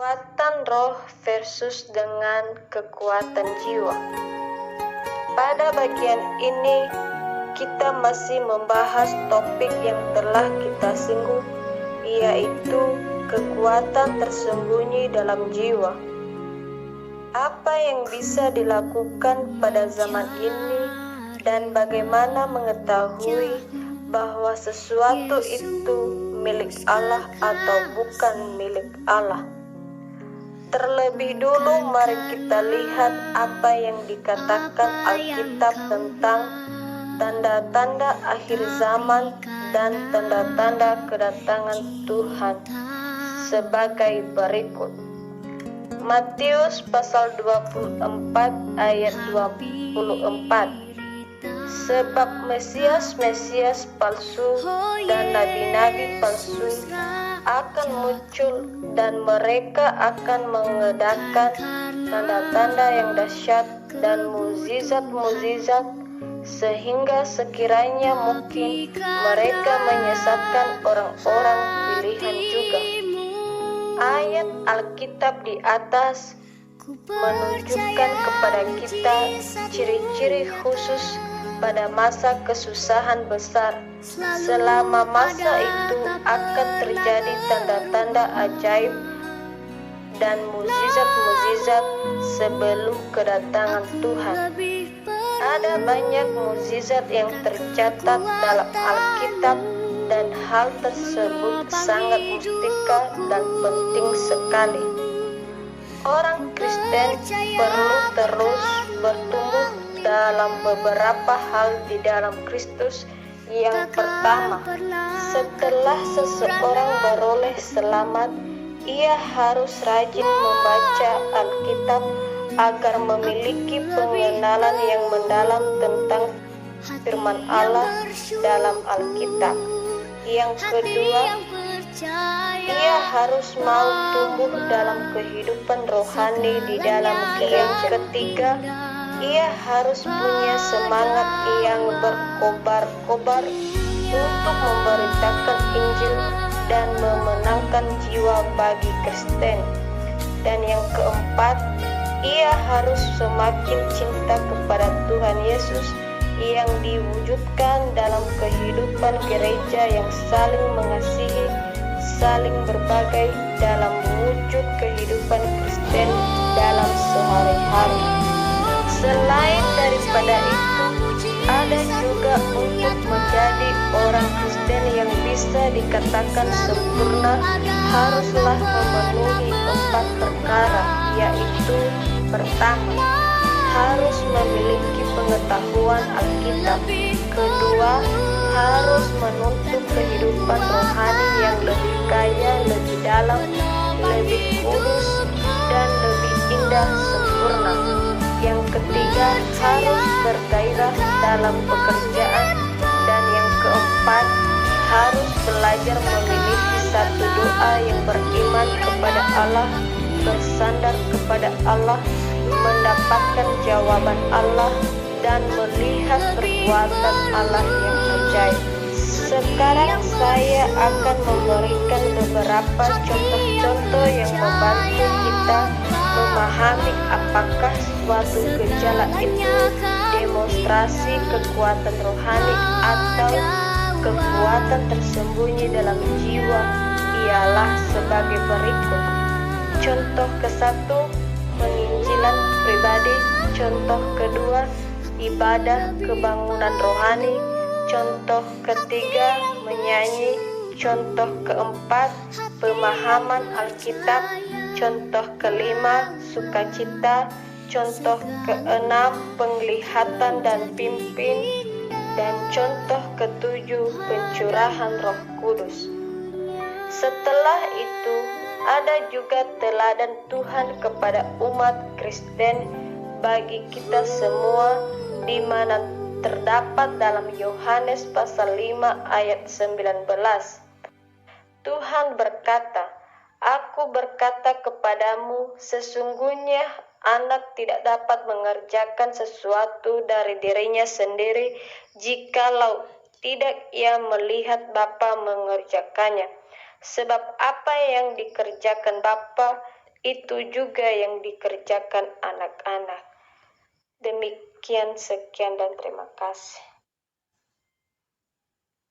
Kekuatan roh versus dengan kekuatan jiwa. Pada bagian ini, kita masih membahas topik yang telah kita singgung, yaitu kekuatan tersembunyi dalam jiwa. Apa yang bisa dilakukan pada zaman ini dan bagaimana mengetahui bahwa sesuatu itu milik Allah atau bukan milik Allah. Terlebih dulu mari kita lihat apa yang dikatakan Alkitab tentang tanda-tanda akhir zaman dan tanda-tanda kedatangan Tuhan sebagai berikut. Matius pasal 24 ayat 24. Sebab Mesias palsu dan nabi-nabi palsu akan muncul dan mereka akan mengadakan tanda-tanda yang dahsyat dan mukjizat-mukjizat sehingga sekiranya mungkin mereka menyesatkan orang-orang pilihan juga. Ayat Alkitab di atas menunjukkan kepada kita ciri-ciri khusus pada masa kesusahan besar. Selama masa itu akan terjadi tanda-tanda ajaib dan mukjizat-mukjizat sebelum kedatangan Tuhan. Ada banyak mukjizat yang tercatat dalam Alkitab dan hal tersebut sangat mustika dan penting sekali. Orang Kristen perlu terus bertumbuh dalam beberapa hal di dalam Kristus. Yang pertama, setelah seseorang beroleh selamat, ia harus rajin membaca Alkitab agar memiliki pengenalan yang mendalam tentang firman Allah dalam Alkitab. Yang kedua, ia harus mau tumbuh dalam kehidupan rohani di dalam gereja. Ketiga, ia harus punya semangat yang berkobar-kobar untuk memberitakan Injil dan memenangkan jiwa bagi Kristen. Dan yang keempat, ia harus semakin cinta kepada Tuhan Yesus yang diwujudkan dalam kehidupan gereja yang saling mengasihi, saling berbagai dalam wujud kehidupan Kristen dalam sehari-hari. Selain daripada itu, ada juga untuk menjadi orang Kristen yang bisa dikatakan sempurna haruslah memenuhi 4 perkara, yaitu pertama, harus memiliki pengetahuan Alkitab. Kedua, harus menuntut kehidupan rohani yang lebih kaya, lebih dalam, lebih kudus, dan lebih indah sempurna. Yang ketiga, harus bergairah dalam pekerjaan. Dan yang keempat, harus belajar memiliki satu doa yang beriman kepada Allah, bersandar kepada Allah, mendapatkan jawaban Allah, dan melihat perbuatan Allah yang ajaib. Sekarang saya akan memberikan beberapa contoh-contoh yang membantu kita memahami apakah suatu gejala itu demonstrasi kekuatan rohani atau kekuatan tersembunyi dalam jiwa. Ialah sebagai berikut. Contoh ke-1, penginjilan pribadi. Contoh kedua, ibadah kebangunan rohani. Contoh ketiga, menyanyi. Contoh keempat, pemahaman Alkitab. Contoh kelima, sukacita. Contoh keenam, penglihatan dan pimpin. Dan contoh ketujuh, pencurahan Roh Kudus. Setelah itu, ada juga teladan Tuhan kepada umat Kristen bagi kita semua, di mana terdapat dalam Yohanes pasal 5 ayat 19. Tuhan berkata, "Aku berkata kepadamu, sesungguhnya anak tidak dapat mengerjakan sesuatu dari dirinya sendiri jikalau tidak ia melihat Bapa mengerjakannya. Sebab apa yang dikerjakan Bapa, itu juga yang dikerjakan anak-anak. Demikian, sekian dan terima kasih.